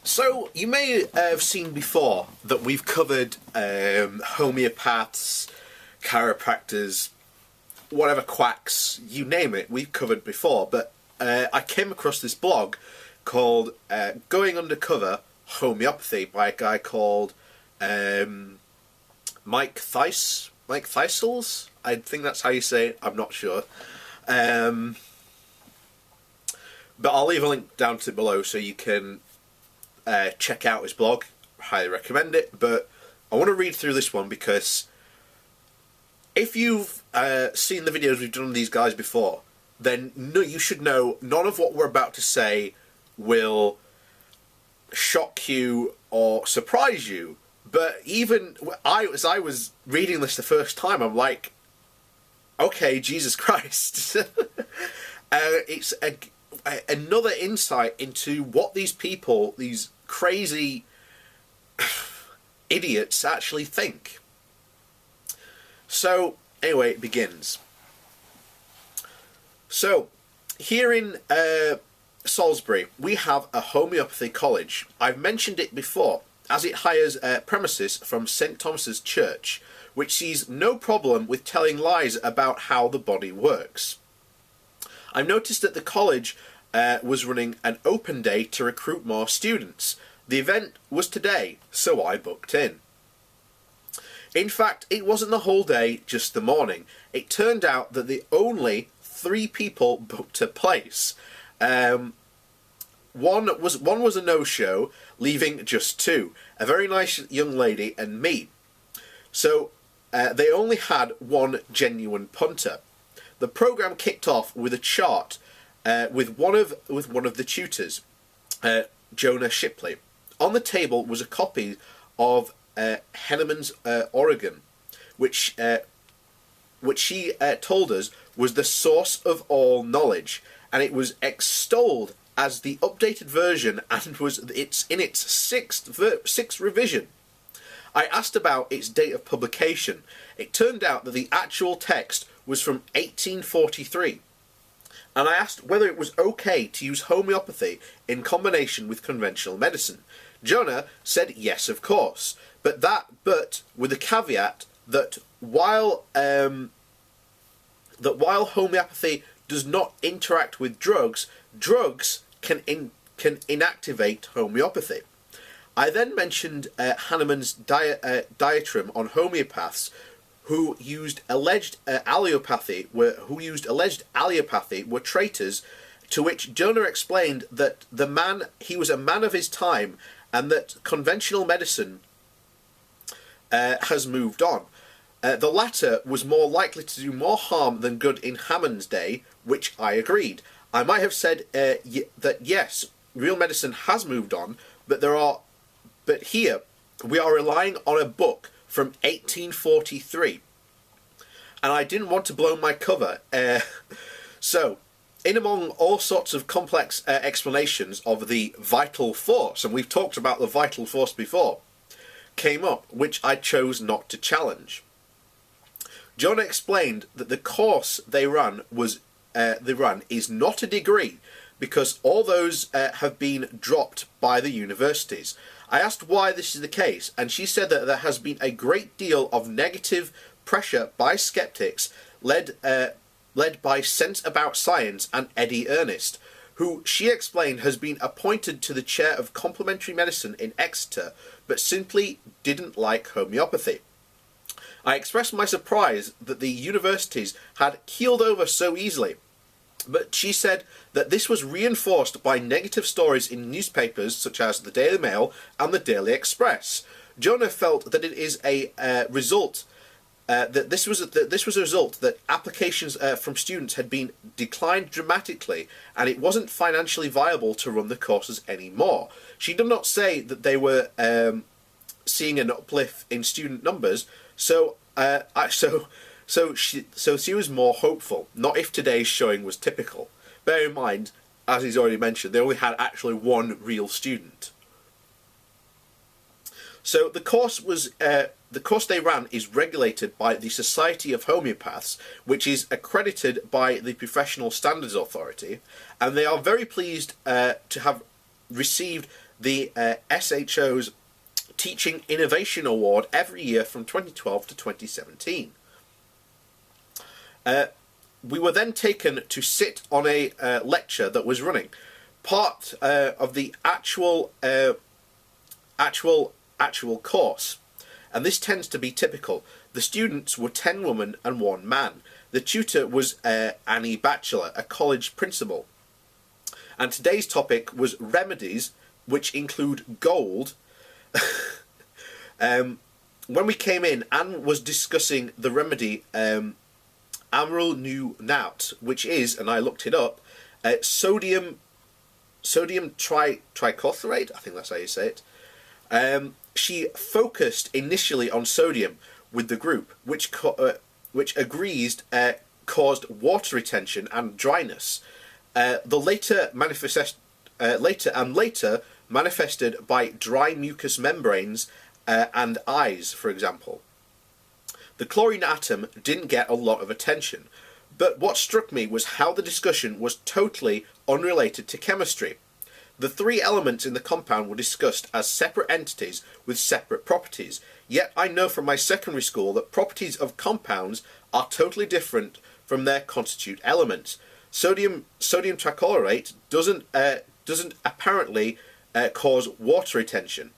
So, you may have seen before that we've covered homeopaths, chiropractors, whatever quacks, you name it, we've covered before. But I came across this blog called Going Undercover Homeopathy by a guy called Mike Theisels? I think that's how you say it, I'm not sure. But I'll leave a link down to below so you can check out his blog. Highly recommend it. But I want to read through this one because if you've seen the videos we've done on these guys before, then you should know none of what we're about to say will shock you or surprise you. But even as I was reading this the first time, I'm like, okay, Jesus Christ. It's another insight into what these people, these crazy idiots, actually think. So, anyway, it begins. So, here in Salisbury, we have a homeopathy college. I've mentioned it before, as it hires premises from St. Thomas's Church, which sees no problem with telling lies about how the body works. I've noticed that the college was running an open day to recruit more students. The event was today, so I booked in. In fact, it wasn't the whole day, just the morning. It turned out that the only 3 people booked a place. One was a no-show, leaving just 2. A very nice young lady and me. So they only had 1 genuine punter. The program kicked off with a chart with one of the tutors, Jonah Shipley. On the table was a copy of Henneman's Oregon, which she told us was the source of all knowledge, and it was extolled as the updated version, and it's in its sixth revision. I asked about its date of publication. It turned out that the actual text was from 1843. And I asked whether it was okay to use homeopathy in combination with conventional medicine. Jonah said yes, of course, but with the caveat that while homeopathy does not interact with drugs, drugs can inactivate homeopathy. I then mentioned Hahnemann's diatribe on homeopaths who used alleged allopathy were traitors, to which Jonah explained that he was a man of his time and that conventional medicine has moved on. The latter was more likely to do more harm than good in Hammond's day, which I agreed. I might have said that yes, real medicine has moved on, but here we are relying on a book from 1843, and I didn't want to blow my cover. So, in among all sorts of complex explanations of the vital force, and we've talked about the vital force before, came up, which I chose not to challenge. Jonah explained that the course they run is not a degree, because all those have been dropped by the universities. I asked why this is the case, and she said that there has been a great deal of negative pressure by skeptics, led by Sense About Science and Eddie Ernest, who she explained has been appointed to the chair of complementary medicine in Exeter, but simply didn't like homeopathy. I expressed my surprise that the universities had keeled over so easily, but she said that this was reinforced by negative stories in newspapers such as the Daily Mail and the Daily Express. Jonah felt that it is a result that this was a result that applications from students had been declined dramatically, and it wasn't financially viable to run the courses anymore. She did not say that they were seeing an uplift in student numbers, so she was more hopeful, not if today's showing was typical. Bear in mind, as he's already mentioned, they only had actually 1 real student. So the course they ran is regulated by the Society of Homeopaths, which is accredited by the Professional Standards Authority, and they are very pleased to have received the SHO's Teaching Innovation Award every year from 2012 to 2017. We were then taken to sit on a lecture that was running. Part of the actual course. And this tends to be typical. The students were 10 women and 1 man. The tutor was Annie Batchelor, a college principal. And today's topic was remedies, which include gold. When we came in, Anne was discussing the remedy Amrul Nu Naut, which is, and I looked it up, sodium trichloride, I think that's how you say it. She focused initially on sodium with the group, which caused water retention and dryness. Later manifested by dry mucous membranes and eyes, for example. The chlorine atom didn't get a lot of attention, but what struck me was how the discussion was totally unrelated to chemistry. The 3 elements in the compound were discussed as separate entities with separate properties, yet I know from my secondary school that properties of compounds are totally different from their constituent elements. Sodium trichlorate doesn't apparently cause water retention,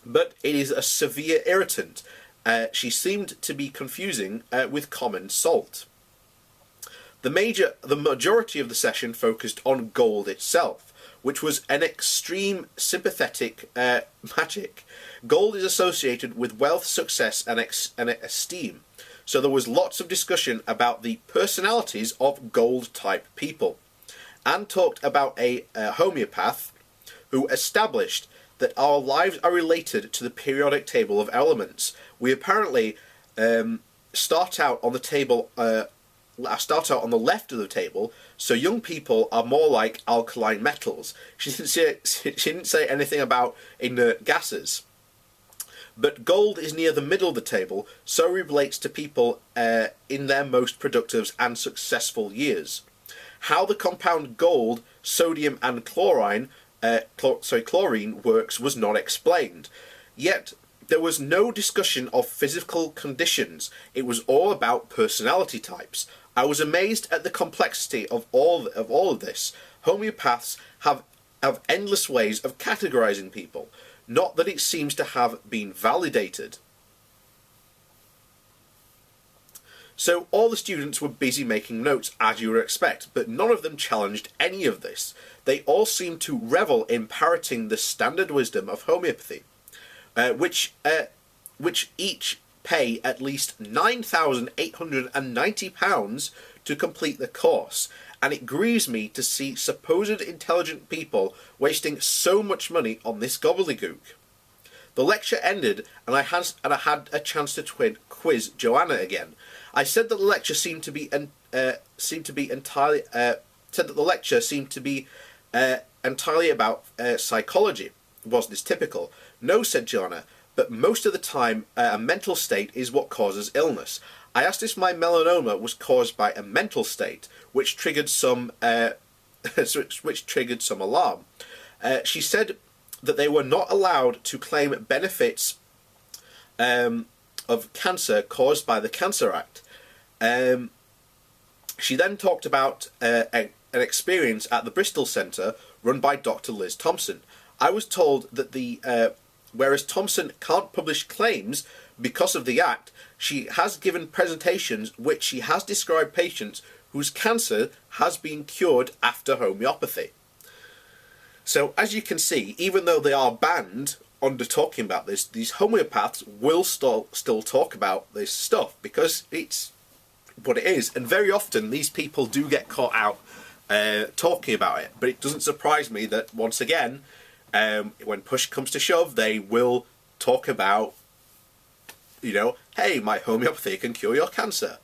but it is a severe irritant. She seemed to be confusing with common salt. The majority of the session focused on gold itself, which was an extreme sympathetic magic. Gold is associated with wealth, success, and esteem. So there was lots of discussion about the personalities of gold-type people. Anne talked about a homeopath who established that our lives are related to the periodic table of elements. We apparently start out on the table. Start out on the left of the table, so young people are more like alkaline metals. She didn't say anything about inert gases. But gold is near the middle of the table, so relates to people in their most productive and successful years. How the compound gold, sodium and chlorine works was not explained. Yet there was no discussion of physical conditions. It was all about personality types. I was amazed at the complexity of all of this. Homeopaths have endless ways of categorizing people. Not that it seems to have been validated. So all the students were busy making notes, as you would expect, but none of them challenged any of this. They all seemed to revel in parroting the standard wisdom of homeopathy, which each pay at least £9,890 to complete the course, and it grieves me to see supposed intelligent people wasting so much money on this gobbledygook. The lecture ended, and I had a chance to quiz Joanna again. I said that the lecture seemed to be entirely about psychology. Was this typical? No, said Joanna, but most of the time a mental state is what causes illness. I asked if my melanoma was caused by a mental state, which triggered some alarm. She said that they were not allowed to claim benefits of cancer caused by the Cancer Act. She then talked about an experience at the Bristol Centre run by Dr. Liz Thompson. I was told that whereas Thompson can't publish claims because of the Act, she has given presentations which she has described patients whose cancer has been cured after homeopathy. So as you can see, even though they are banned under talking about this, these homeopaths will still talk about this stuff because it's what it is. And very often these people do get caught out talking about it. But it doesn't surprise me that once again, when push comes to shove, they will talk about, hey, my homeopathy can cure your cancer.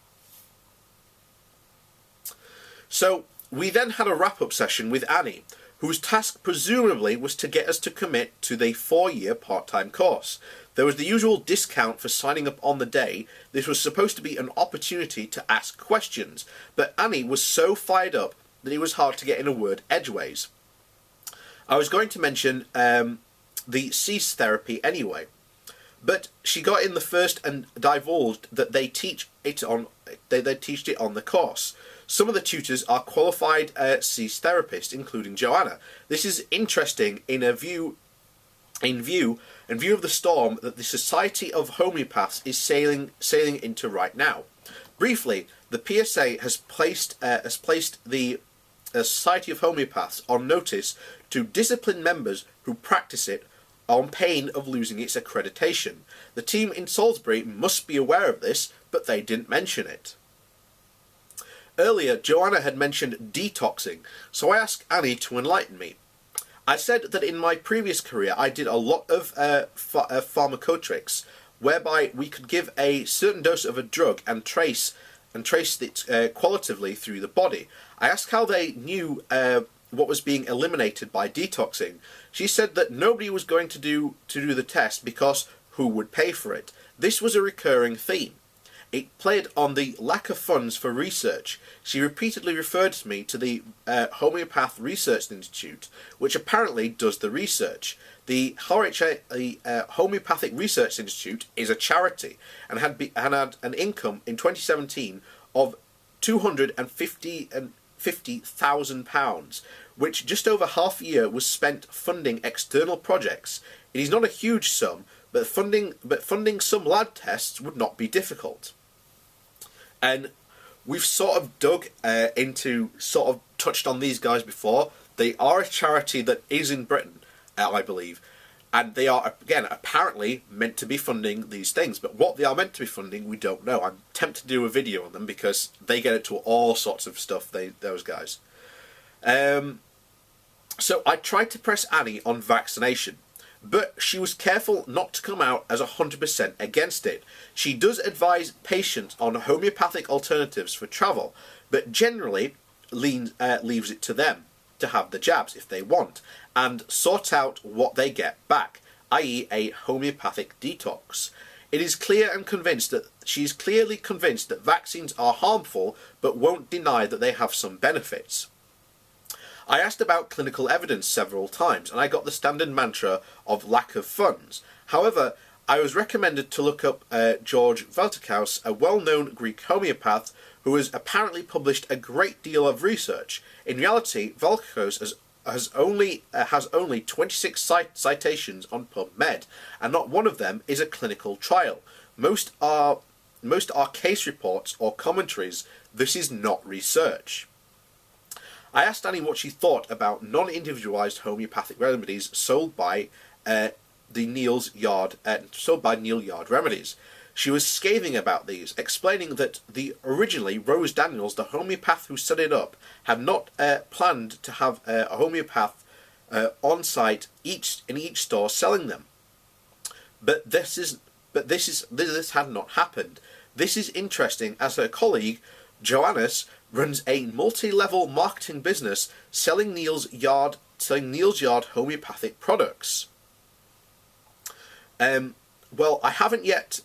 So we then had a wrap-up session with Annie, whose task presumably was to get us to commit to the 4-year part-time course. There was the usual discount for signing up on the day. This was supposed to be an opportunity to ask questions, but Annie was so fired up that it was hard to get in a word edgeways. I was going to mention the cease therapy anyway, but she got in the first and divulged that they teach it on the course. Some of the tutors are qualified cease therapists, including Joanna. This is interesting in view of the storm that the Society of Homeopaths is sailing into right now. Briefly, the PSA has placed the Society of Homeopaths on notice to discipline members who practice it on pain of losing its accreditation. The team in Salisbury must be aware of this, but they didn't mention it. Earlier, Joanna had mentioned detoxing, so I asked Annie to enlighten me. I said that in my previous career I did a lot of pharmacotrics, whereby we could give a certain dose of a drug and trace it qualitatively through the body. I asked how they knew what was being eliminated by detoxing. She said that nobody was going to do the test because who would pay for it? This was a recurring theme. It played on the lack of funds for research. She repeatedly referred to me to the Homeopath Research Institute, which apparently does the research. The Homeopathic Research Institute is a charity and had an income in 2017 of £250,000, which just over half a year was spent funding external projects. It is not a huge sum, but funding some lab tests would not be difficult. And we've sort of dug touched on these guys before. They are a charity that is in Britain, I believe, and they are, again, apparently meant to be funding these things. But what they are meant to be funding, we don't know. I'm tempted to do a video on them because they get into all sorts of stuff, those guys. So I tried to press Annie on vaccination, but she was careful not to come out as 100% against it. She does advise patients on homeopathic alternatives for travel, but generally leaves it to them to have the jabs if they want, and sort out what they get back, i.e. a homeopathic detox. She's clearly convinced that vaccines are harmful, but won't deny that they have some benefits. I asked about clinical evidence several times, and I got the standard mantra of lack of funds. However, I was recommended to look up George Valtikaus, a well-known Greek homeopath who has apparently published a great deal of research. In reality, Valtikaus has only 26 citations on PubMed, and not one of them is a clinical trial. Most are case reports or commentaries. This is not research. I asked Annie what she thought about non-individualised homeopathic remedies sold by Neil Yard Remedies. She was scathing about these, explaining that originally Rose Daniels, the homeopath who set it up, had not planned to have a homeopath on site in each store selling them. But this had not happened. This is interesting, as her colleague Joannis runs a multi-level marketing business selling Neil's Yard homeopathic products. Well, I haven't yet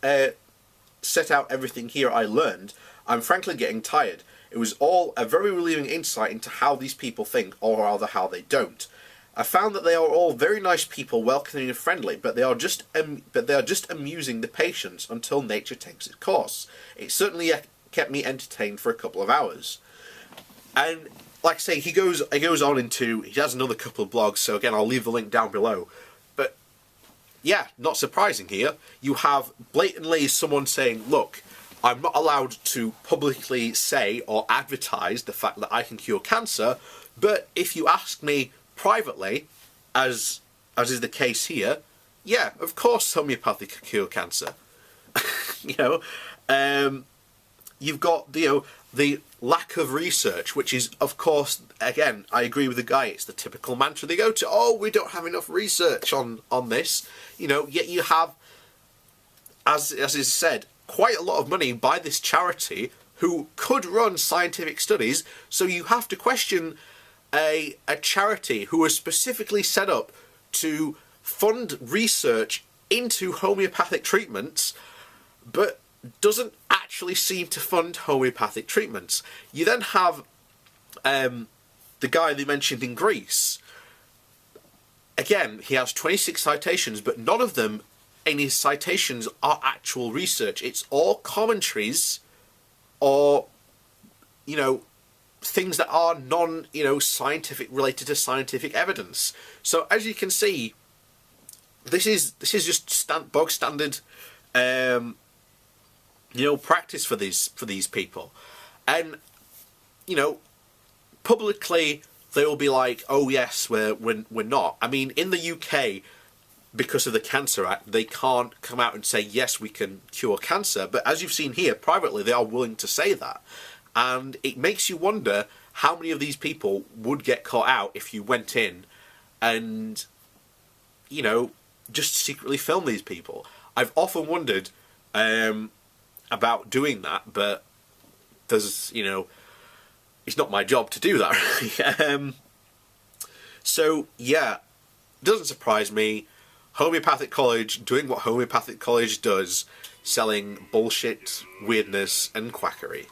set out everything here I learned. I'm frankly getting tired. It was all a very relieving insight into how these people think, or rather how they don't. I found that they are all very nice people, welcoming and friendly, but they are just amusing the patients until nature takes its course. It certainly kept me entertained for a couple of hours. And like I say, he goes on into, he has another couple of blogs, so again I'll leave the link down below. But yeah, not surprising here. You have blatantly someone saying, look, I'm not allowed to publicly say or advertise the fact that I can cure cancer, but if you ask me privately, as is the case here, yeah, of course homeopathy can cure cancer. You've got the lack of research, which is, of course, again, I agree with the guy, it's the typical mantra they go to, oh, we don't have enough research on this, yet you have, as is said, quite a lot of money by this charity who could run scientific studies, so you have to question a charity who is specifically set up to fund research into homeopathic treatments, but doesn't actually seem to fund homeopathic treatments. You then have the guy they mentioned in Greece. again, he has 26 citations, but none of them in his citations are actual research. It's all commentaries or, you know, things that are scientific, related to scientific evidence. So as you can see, this is just bog standard, practice for these people, and publicly they will be like, oh yes, we're not. I mean, in the UK, because of the Cancer Act, they can't come out and say yes, we can cure cancer. But as you've seen here, privately they are willing to say that, and it makes you wonder how many of these people would get caught out if you went in and just secretly film these people. I've often wondered about doing that, but there's it's not my job to do that, really. So yeah, doesn't surprise me. Homeopathic College doing what Homeopathic College does, selling bullshit, weirdness and quackery.